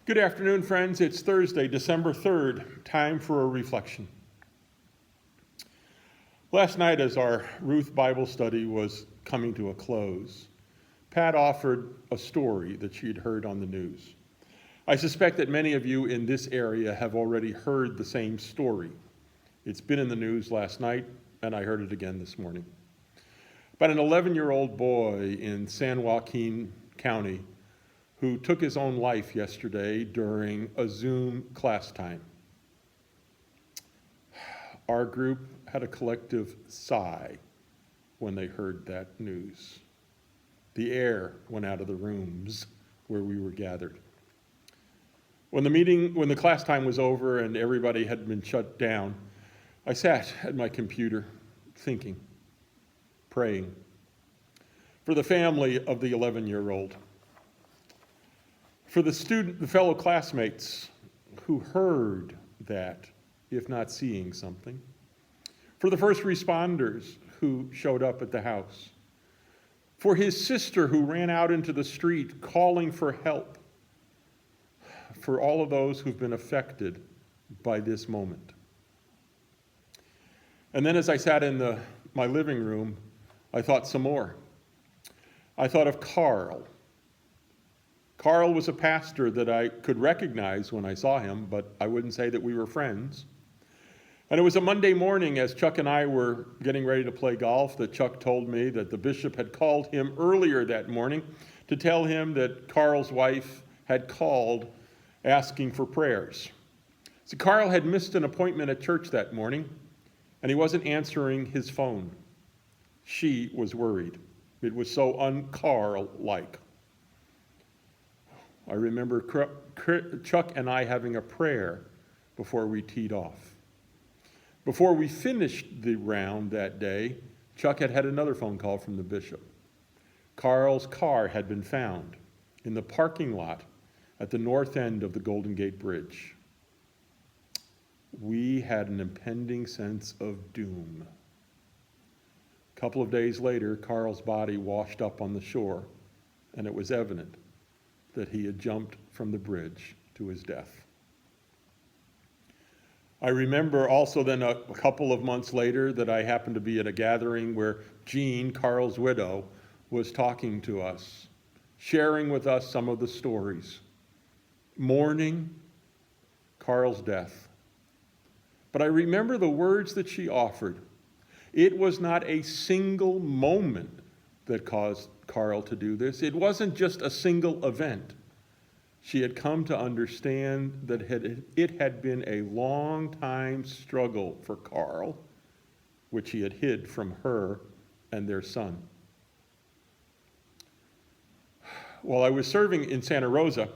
Good afternoon, friends. It's Thursday, December 3rd, time for a reflection. Last night, as our Ruth Bible study was coming to a close, Pat offered a story that she had heard on the news. I suspect that many of you in this area have already heard the same story. It's been in the news last night, and I heard it again this morning. About an 11-year-old boy in San Joaquin County who took his own life yesterday during a Zoom class time. Our group had a collective sigh when they heard that news. The air went out of the rooms where we were gathered. When the class time was over and everybody had been shut down, I sat at my computer thinking, praying for the family of the 11-year-old. For the fellow classmates who heard that, if not seeing something. For the first responders who showed up at the house. For his sister who ran out into the street calling for help. For all of those who've been affected by this moment. And then as I sat in my living room, I thought some more. I thought of Carl. Carl was a pastor that I could recognize when I saw him, but I wouldn't say that we were friends. And it was a Monday morning as Chuck and I were getting ready to play golf that Chuck told me that the bishop had called him earlier that morning to tell him that Carl's wife had called asking for prayers. So Carl had missed an appointment at church that morning, and he wasn't answering his phone. She was worried. It was so un-Carl-like. I remember Chuck and I having a prayer before we teed off. Before we finished the round that day, Chuck had another phone call from the bishop. Carl's car had been found in the parking lot at the north end of the Golden Gate Bridge. We had an impending sense of doom. A couple of days later, Carl's body washed up on the shore, and it was evident that he had jumped from the bridge to his death. I remember also then a couple of months later that I happened to be at a gathering where Jean, Carl's widow, was talking to us, sharing with us some of the stories, mourning Carl's death. But I remember the words that she offered. It was not a single moment that caused Carl to do this. It wasn't just a single event. She had come to understand that it had been a long time struggle for Carl, which he had hid from her and their son. While I was serving in Santa Rosa,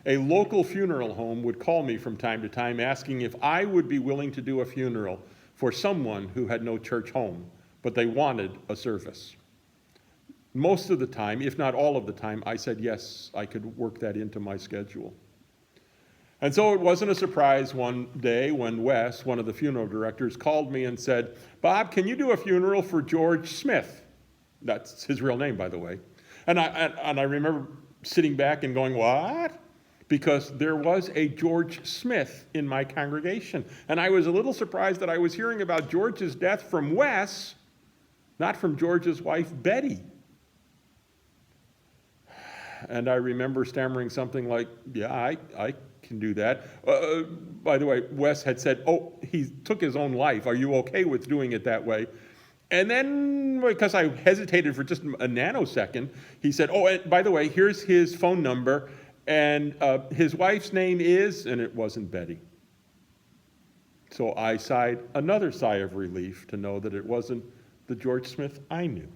a local funeral home would call me from time to time asking if I would be willing to do a funeral for someone who had no church home, but they wanted a service. Most of the time, if not all of the time, I said yes, I could work that into my schedule. And so it wasn't a surprise one day when Wes, one of the funeral directors, called me and said, "Bob, can you do a funeral for George Smith?" That's his real name, by the way. And I remember sitting back and going, "What?" Because there was a George Smith in my congregation. And I was a little surprised that I was hearing about George's death from Wes, not from George's wife, Betty. And I remember stammering something like, "Yeah, I can do that." By the way, Wes had said, "Oh, he took his own life. Are you okay with doing it that way?" And then, because I hesitated for just a nanosecond, he said, "Oh, and by the way, here's his phone number, and his wife's name is," and it wasn't Betty. So I sighed another sigh of relief to know that it wasn't the George Smith I knew.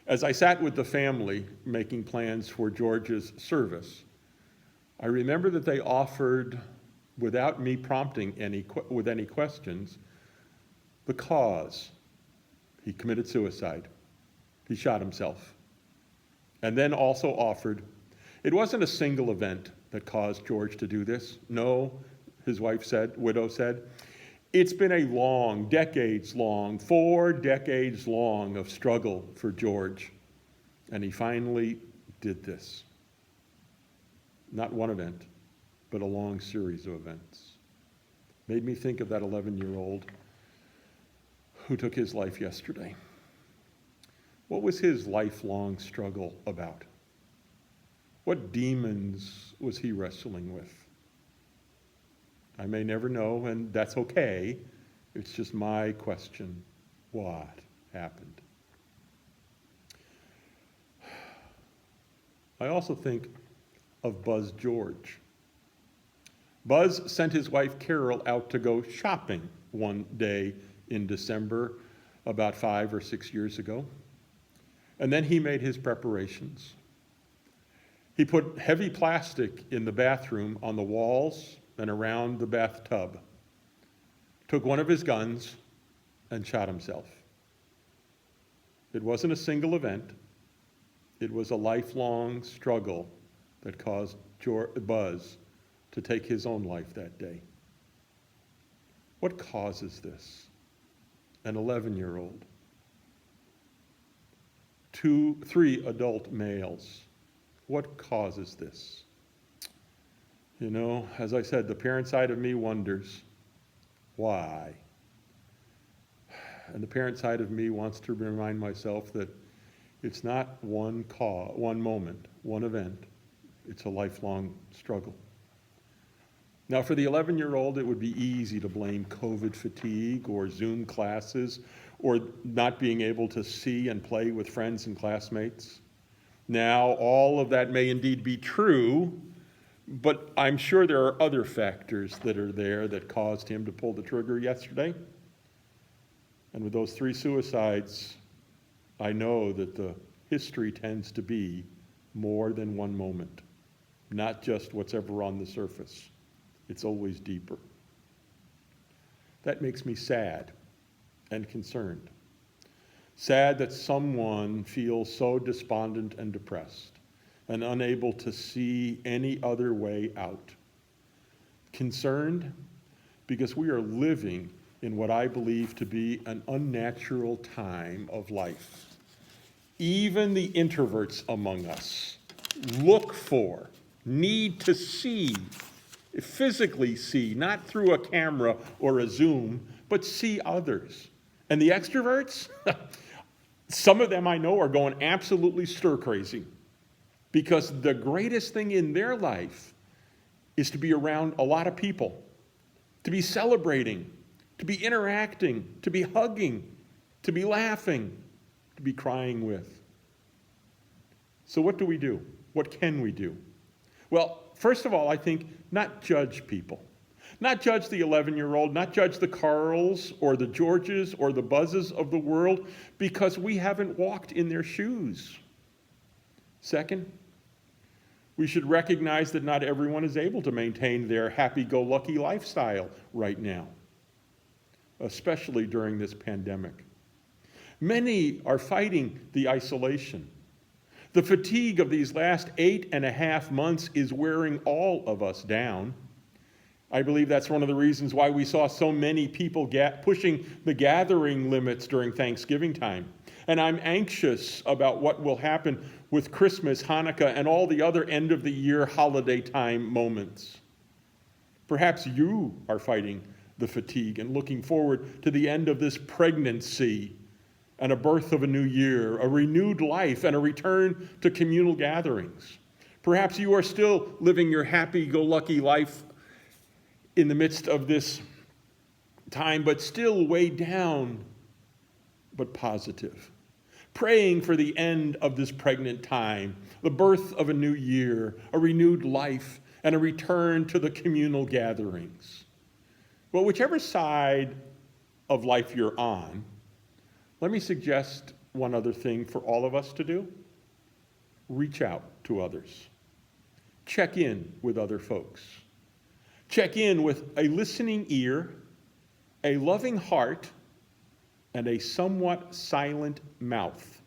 As I sat with the family making plans for George's service, I remember that they offered, without me prompting with any questions, the cause. He committed suicide. He shot himself. And then also offered, it wasn't a single event that caused George to do this. No, his widow said, it's been a long, decades-long, 4 decades long of struggle for George, and he finally did this. Not one event, but a long series of events. Made me think of that 11-year-old who took his life yesterday. What was his lifelong struggle about? What demons was he wrestling with? I may never know, and that's okay. It's just my question. What happened? I also think of Buzz George. Buzz sent his wife Carol out to go shopping one day in December about 5 or 6 years ago. And then he made his preparations. He put heavy plastic in the bathroom on the walls and around the bathtub, took one of his guns, and shot himself. It wasn't a single event. It was a lifelong struggle that caused Buzz to take his own life that day. What causes this? An 11-year-old. 3 adult males. What causes this? You know, as I said, the parent side of me wonders, why? And the parent side of me wants to remind myself that it's not one moment, one event. It's a lifelong struggle. Now, for the 11-year-old, it would be easy to blame COVID fatigue or Zoom classes or not being able to see and play with friends and classmates. Now, all of that may indeed be true, but I'm sure there are other factors that are there that caused him to pull the trigger yesterday. And with those 3 suicides, I know that the history tends to be more than one moment, not just what's ever on the surface. It's always deeper. That makes me sad and concerned. Sad that someone feels so despondent and depressed and unable to see any other way out. Concerned because we are living in what I believe to be an unnatural time of life. Even the introverts among us look for, need to see, physically see, not through a camera or a Zoom, but see others. And the extroverts, some of them I know are going absolutely stir crazy because the greatest thing in their life is to be around a lot of people, to be celebrating, to be interacting, to be hugging, to be laughing, to be crying with. So what do we do? What can we do? Well, first of all, I think not judge people. Not judge the 11-year-old, not judge the Carls or the Georges or the Buzzes of the world because we haven't walked in their shoes. Second, we should recognize that not everyone is able to maintain their happy-go-lucky lifestyle right now, especially during this pandemic. Many are fighting the isolation. The fatigue of these last 8.5 months is wearing all of us down. I believe that's one of the reasons why we saw so many people pushing the gathering limits during Thanksgiving time. And I'm anxious about what will happen with Christmas, Hanukkah, and all the other end-of-the-year holiday time moments. Perhaps you are fighting the fatigue and looking forward to the end of this pregnancy and a birth of a new year, a renewed life, and a return to communal gatherings. Perhaps you are still living your happy-go-lucky life in the midst of this time, but still weighed down, but positive. Praying for the end of this pregnant time, the birth of a new year, a renewed life, and a return to the communal gatherings. Well, whichever side of life you're on, let me suggest one other thing for all of us to do. Reach out to others. Check in with other folks. Check in with a listening ear, a loving heart, and a somewhat silent mouth.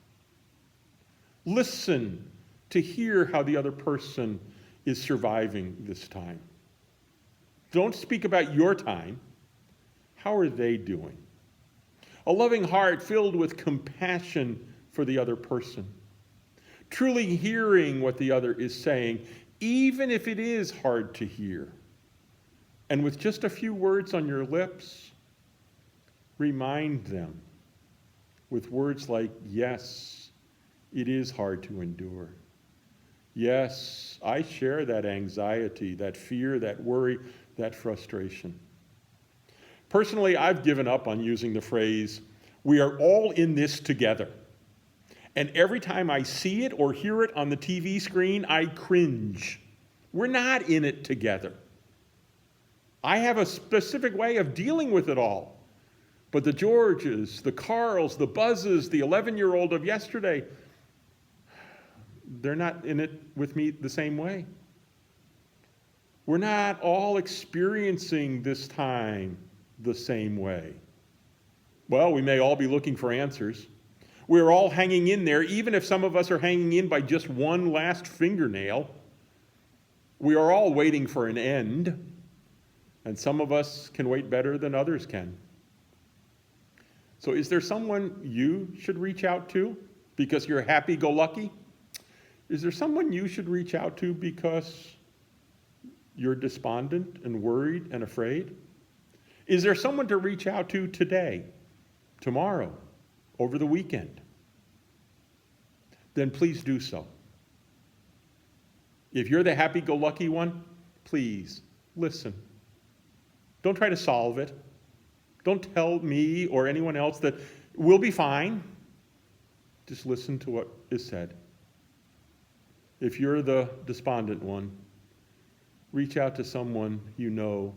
Listen to hear how the other person is surviving this time. Don't speak about your time. How are they doing? A loving heart filled with compassion for the other person. Truly hearing what the other is saying even if it is hard to hear. And with just a few words on your lips, remind them with words like, yes, it is hard to endure. Yes, I share that anxiety, that fear, that worry, that frustration. Personally, I've given up on using the phrase, we are all in this together. And every time I see it or hear it on the TV screen, I cringe. We're not in it together. I have a specific way of dealing with it all. But the Georges, the Carls, the Buzzes, the 11-year-old of yesterday, they're not in it with me the same way. We're not all experiencing this time the same way. Well, we may all be looking for answers. We're all hanging in there, even if some of us are hanging in by just one last fingernail. We are all waiting for an end, and some of us can wait better than others can. So is there someone you should reach out to because you're happy-go-lucky? Is there someone you should reach out to because you're despondent and worried and afraid? Is there someone to reach out to today, tomorrow, over the weekend? Then please do so. If you're the happy-go-lucky one, please listen. Don't try to solve it. Don't tell me or anyone else that we'll be fine. Just listen to what is said. If you're the despondent one, reach out to someone you know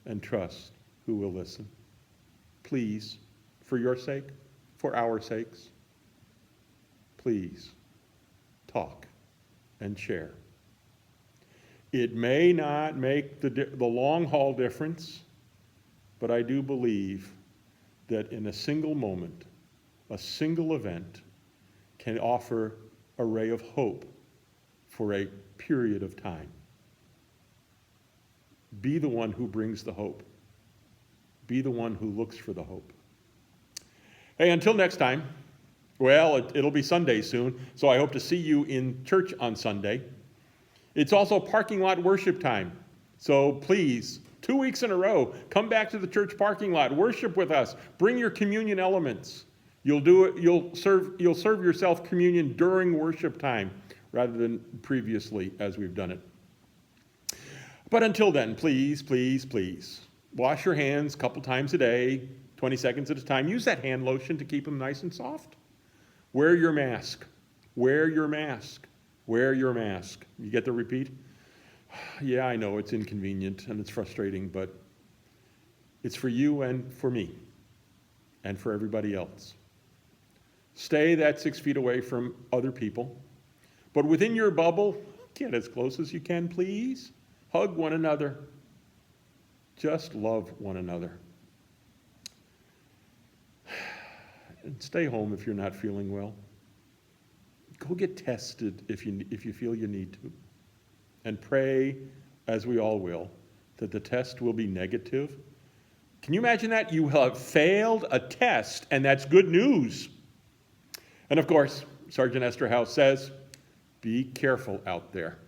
and trust who will listen. Please, for your sake, for our sakes, please talk and share. It may not make the long-haul difference, but I do believe that in a single moment, a single event can offer a ray of hope for a period of time. Be the one who brings the hope. Be the one who looks for the hope. Hey, until next time, well, it'll be Sunday soon, so I hope to see you in church on Sunday. It's also parking lot worship time, so please, 2 weeks in a row, come back to the church parking lot, worship with us, bring your communion elements. You'll serve yourself communion during worship time rather than previously as we've done it. But until then, please, please, please, wash your hands a couple times a day, 20 seconds at a time. Use that hand lotion to keep them nice and soft. Wear your mask. Wear your mask. Wear your mask. You get the repeat? Yeah, I know it's inconvenient and it's frustrating, but it's for you and for me and for everybody else. Stay that 6 feet away from other people, but within your bubble, get as close as you can, please. Hug one another. Just love one another. And stay home if you're not feeling well. Go get tested if you feel you need to. And pray, as we all will, that the test will be negative. Can you imagine that? You have failed a test, and that's good news. And of course, Sergeant Esterhaus says, be careful out there.